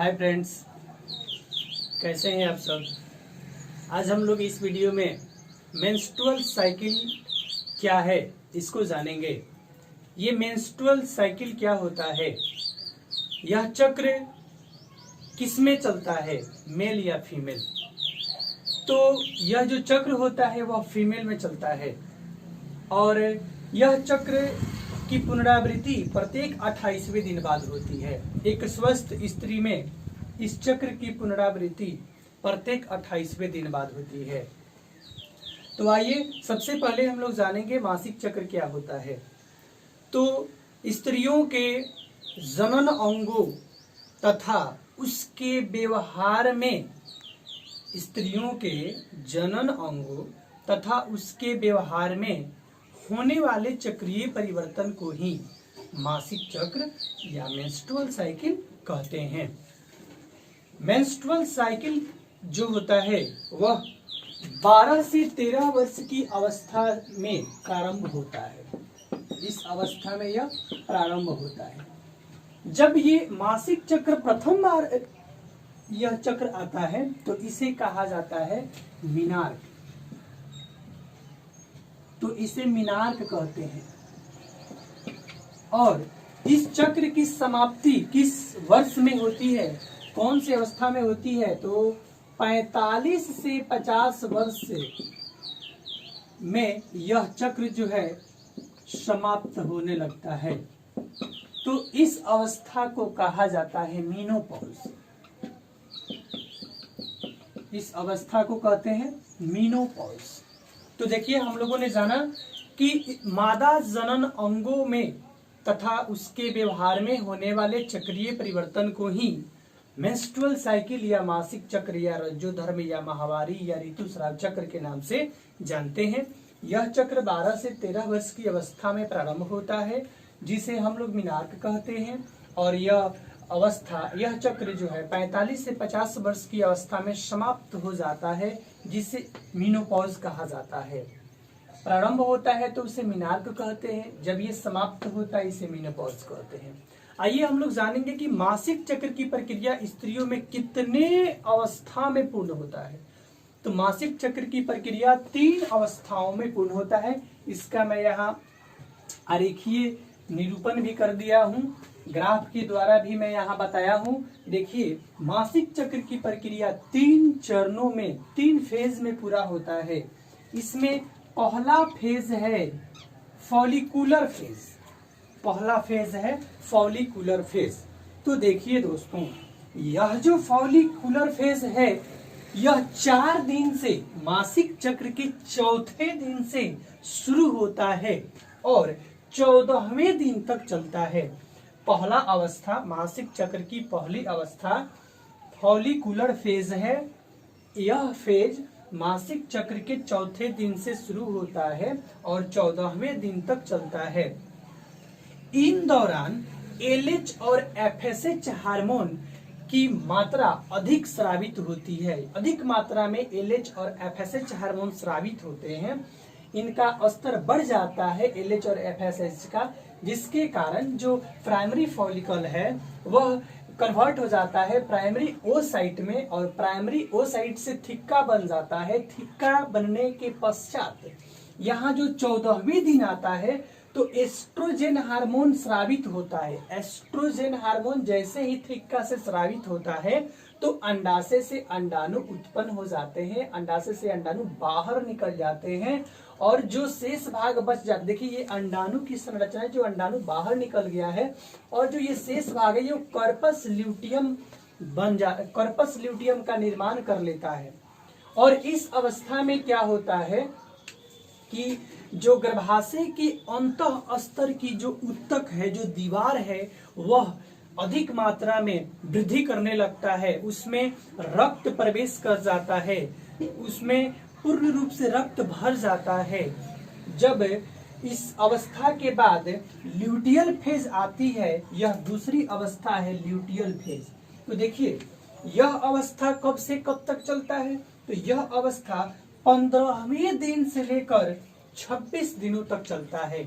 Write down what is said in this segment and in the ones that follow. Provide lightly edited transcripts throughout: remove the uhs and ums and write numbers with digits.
Hi friends, कैसे हैं आप सब। आज हम लोग इस वीडियो में मेंस्ट्रुअल साइकिल क्या है इसको जानेंगे। ये मेंस्ट्रुअल साइकिल क्या होता है, यह चक्र किसमें चलता है, मेल या फीमेल। तो यह जो चक्र होता है वह फीमेल में चलता है और यह चक्र की पुनरावृत्ति प्रत्येक 28वें दिन बाद होती है। एक स्वस्थ स्त्री में इस चक्र की पुनरावृत्ति प्रत्येक 28वें दिन बाद होती है। तो आइए सबसे पहले हम लोग जानेंगे मासिक चक्र क्या होता है। तो स्त्रियों के जनन अंगों तथा उसके व्यवहार में, स्त्रियों के जनन अंगों तथा उसके व्यवहार में होने वाले चक्रीय परिवर्तन को ही मासिक चक्र या मेंस्ट्रुअल साइकिल कहते हैं। मेंस्ट्रुअल साइकिल जो होता है वह 12 से 13 वर्ष की अवस्था में प्रारंभ होता है। इस अवस्था में यह प्रारंभ होता है। जब ये मासिक चक्र प्रथम बार यह चक्र आता है तो इसे कहा जाता है मीनार्क। तो इसे मीनार्क कहते हैं। और इस चक्र की समाप्ति किस वर्ष में होती है, कौन सी अवस्था में होती है, तो 45 से 50 वर्ष में यह चक्र जो है समाप्त होने लगता है। तो इस अवस्था को कहा जाता है मीनोपॉज। इस अवस्था को कहते हैं मीनोपॉज। तो देखिए, हम लोगों ने जाना कि मादा जनन अंगों में तथा उसके व्यवहार में होने वाले चक्रीय परिवर्तन को ही मेंस्ट्रुअल साइकिल या मासिक चक्र या रज्जोधर्म या माहवारी या ऋतुस्राव चक्र के नाम से जानते हैं। यह चक्र 12 से 13 वर्ष की अवस्था में प्रारंभ होता है, जिसे हम लोग मीनार्क कहते हैं। और यह चक्र जो है 45 से 50 वर्ष की अवस्था में समाप्त हो जाता है, जिसे मीनोपॉज कहा जाता है। प्रारंभ होता है तो उसे मीनार्क कहते हैं, जब ये समाप्त होता है इसे मीनोपॉज कहते हैं। आइए हम लोग जानेंगे कि मासिक चक्र की प्रक्रिया स्त्रियों में कितने अवस्था में पूर्ण होता है। तो मासिक चक्र की प्रक्रिया 3 अवस्थाओं में पूर्ण होता है। इसका मैं यहाँ आरेखीय निरूपण भी कर दिया हूँ, ग्राफ के द्वारा भी मैं यहाँ बताया हूँ। देखिए, मासिक चक्र की प्रक्रिया 3 चरणों में 3 फेज में पूरा होता है। इसमें पहला फेज है फॉलिकुलर फेज। पहला फेज है फॉलिकुलर फेज। तो देखिए दोस्तों, यह जो फॉलिकुलर फेज है यह 4 दिन से, मासिक चक्र के चौथे दिन से शुरू होता है और 14वें दिन तक चलता है। पहला अवस्था, मासिक चक्र की पहली अवस्था फॉलिकुलर फेज है। यह फेज मासिक चक्र के चौथे दिन से शुरू होता है और 14वें दिन तक चलता है। इन दौरान एलएच और एफएसएच हार्मोन की मात्रा अधिक स्रावित होती है। अधिक मात्रा में एलएच और एफएसएच हार्मोन स्रावित होते हैं। इनका स्तर बढ़ जाता है एलएच और एफएसएच का, जिसके कारण जो प्राइमरी फॉलिकल है वह कन्वर्ट हो जाता है प्राइमरी ओसाइट में और प्राइमरी ओसाइट से थिक्का बन जाता है। थिक्का बनने के पश्चात यहाँ जो 14वें दिन आता है तो एस्ट्रोजेन हार्मोन स्रावित होता है। एस्ट्रोजेन हार्मोन जैसे ही थिक्का से स्रावित होता है तो अंडाशय से अंडाणु उत्पन्न हो जाते हैं। अंडाशय से अंडाणु बाहर निकल जाते हैं और जो शेष भाग बच जाता, देखिए ये अंडाणु की संरचना है, जो अंडाणु बाहर निकल गया है और जो ये शेष भाग है ये कार्पस ल्यूटियम कार्पस ल्यूटियम का निर्माण कर लेता है। और इस अवस्था में क्या होता है कि जो गर्भाशय के अंतः स्तर की जो उत्तक है, जो दीवार है, वह अधिक मात्रा में वृद्धि करने लगता है। उसमें रक्त प्रवेश कर जाता है, उसमें पूर्ण रूप से रक्त भर जाता है। जब इस अवस्था के बाद ल्यूटियल फेज आती है, यह दूसरी अवस्था है ल्यूटियल फेज। तो देखिए, यह अवस्था कब से कब तक चलता है, तो यह अवस्था 15वें दिन से लेकर 26 दिनों तक चलता है।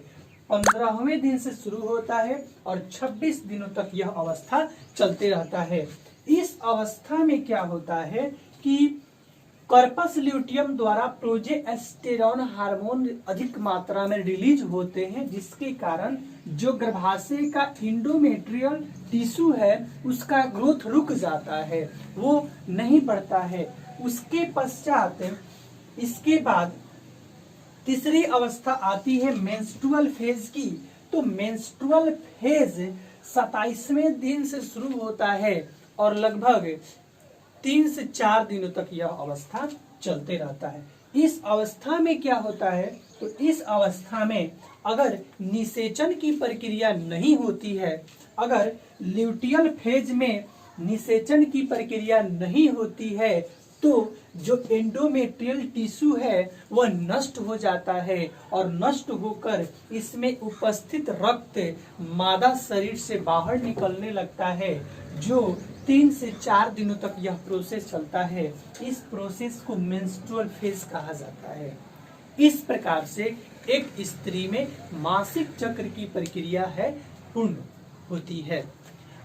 15वें दिन से शुरू होता है और 26 दिनों तक यह अवस्था चलते रहता है। इस अवस्था में क्या होता है कि कार्पस ल्यूटियम द्वारा प्रोजेस्टेरॉन हार्मोन अधिक मात्रा में रिलीज होते हैं, जिसके कारण जो गर्भाशय का इंडोमेट्रियल टिश्यू है उसका ग्रोथ रुक जाता है, वो नहीं बढ़ता है। उसके पश्चात इसके बाद तीसरी अवस्था आती है मेंस्ट्रुअल फेज की। तो मेंस्ट्रुअल फेज 27वें दिन से शुरू होता है और लगभग 3 से 4 दिनों तक यह अवस्था चलते रहता है। इस अवस्था में क्या होता है, तो इस अवस्था में अगर निषेचन की प्रक्रिया नहीं होती है, अगर ल्यूटियल फेज में निषेचन की प्रक्रिया नहीं होती है, तो जो एंडोमेट्रियल टिश्यू है वह नष्ट हो जाता है और नष्ट होकर इसमें उपस्थित रक्त मादा शरीर से बाहर निकलने लगता है, जो 3 से 4 दिनों तक यह प्रोसेस चलता है। इस प्रोसेस को मेंस्ट्रुअल फेज कहा जाता है। इस प्रकार से एक स्त्री में मासिक चक्र की प्रक्रिया है पूर्ण होती है।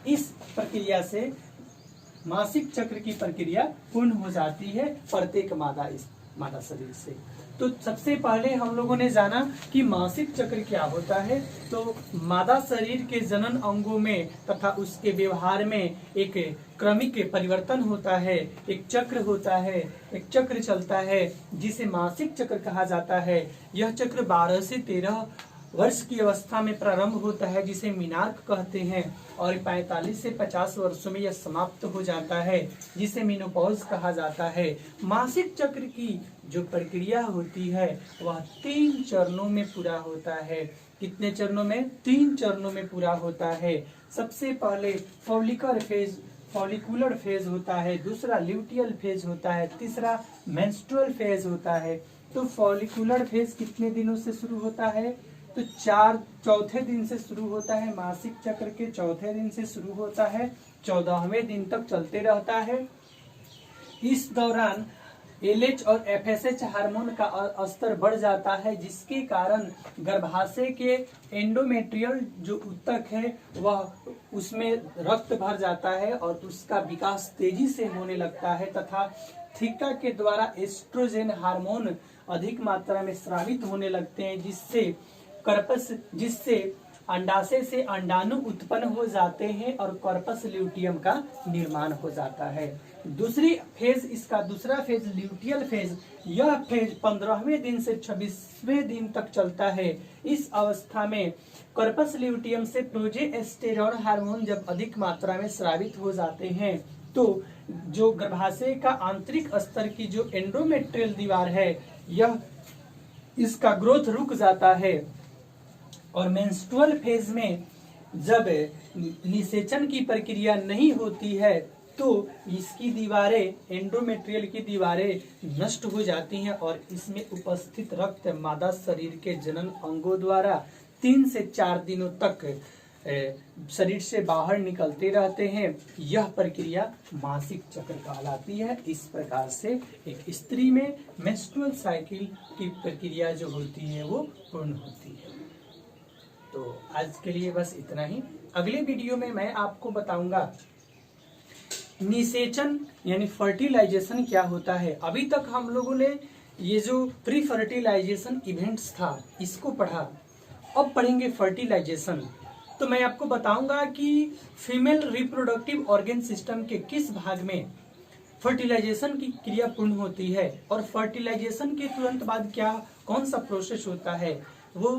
इस प्रक्रिया से मासिक चक्र की प्रक्रिया पूर्ण हो जाती है प्रत्येक मादा शरीर से। तो सबसे पहले हम लोगों ने जाना कि मासिक चक्र क्या होता है। तो मादा शरीर के जनन अंगों में तथा उसके व्यवहार में एक क्रमिक परिवर्तन होता है, एक चक्र होता है, एक चक्र चलता है जिसे मासिक चक्र कहा जाता है। यह चक्र 12 से 13 वर्ष की अवस्था में प्रारंभ होता है, जिसे मीनार्क कहते हैं, और 45 से 50 वर्षों में यह समाप्त हो जाता है, जिसे मेनोपॉज कहा जाता है। मासिक चक्र की जो प्रक्रिया होती है वह 3 चरणों में पूरा होता है। कितने चरणों में? 3 चरणों में पूरा होता है। सबसे पहले फॉलिकुलर फेज होता है, दूसरा ल्यूटियल फेज होता है, तीसरा मेंस्ट्रुअल फेज होता है। तो फॉलिकुलर फेज कितने दिनों से शुरू होता है? तो चौथे दिन से शुरू होता है। मासिक चक्र के चौथे दिन से शुरू होता है, 14वें दिन तक चलते रहता है। इस दौरान LH और FSH हार्मोन का स्तर बढ़ जाता है, जिसके कारण गर्भाशय के एंडोमेट्रियल जो ऊतक है वह उसमें रक्त भर जाता है और उसका विकास तेजी से होने लगता है, तथा थीका के द्वारा एस्ट्रोजन हार्मोन अधिक मात्रा में स्रावित होने लगते हैं, जिससे अंडाशय से अंडाणु उत्पन्न हो जाते हैं और कार्पस ल्यूटियम का निर्माण हो जाता है। इसका दूसरा फेज ल्यूटियल फेज, यह फेज 15वें दिन से 26वें दिन तक चलता है। इस अवस्था में कार्पस ल्यूटियम से प्रोजेस्टेरॉन हार्मोन जब अधिक मात्रा में स्रावित हो जाते हैं, तो जो गर्भाशय का आंतरिक स्तर की जो एंडोमेट्रियल दीवार है, इसका ग्रोथ रुक जाता है। और मेंस्ट्रुअल फेज में जब निषेचन की प्रक्रिया नहीं होती है, तो इसकी दीवारें, एंडोमेट्रियल की दीवारें नष्ट हो जाती हैं और इसमें उपस्थित रक्त मादा शरीर के जनन अंगों द्वारा 3 से 4 दिनों तक शरीर से बाहर निकलते रहते हैं। यह प्रक्रिया मासिक चक्र कहलाती है। इस प्रकार से एक स्त्री में मेंस्ट्रुअल साइकिल की प्रक्रिया जो होती है वो पूर्ण होती है। तो आज के लिए बस इतना ही। अगले वीडियो में मैं आपको बताऊंगा निषेचन यानी फर्टिलाइजेशन क्या होता है। अभी तक हम लोगों ने ये जो प्री फर्टिलाइजेशन इवेंट्स था इसको पढ़ा, अब पढ़ेंगे फर्टिलाइजेशन। तो मैं आपको बताऊंगा कि फीमेल रिप्रोडक्टिव ऑर्गन सिस्टम के किस भाग में फर्टिलाइजेशन की क्रिया पूर्ण होती है और फर्टिलाइजेशन के तुरंत बाद कौन सा प्रोसेस होता है। वो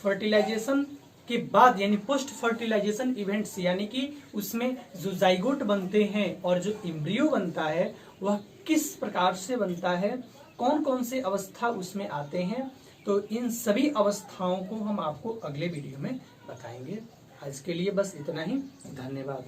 फर्टिलाइजेशन के बाद यानी पोस्ट फर्टिलाइजेशन इवेंट्स, यानी कि उसमें जो जाइगोट बनते हैं और जो एम्ब्रियो बनता है वह किस प्रकार से बनता है, कौन कौन से अवस्था उसमें आते हैं। तो इन सभी अवस्थाओं को हम आपको अगले वीडियो में बताएंगे। आज के लिए बस इतना ही। धन्यवाद।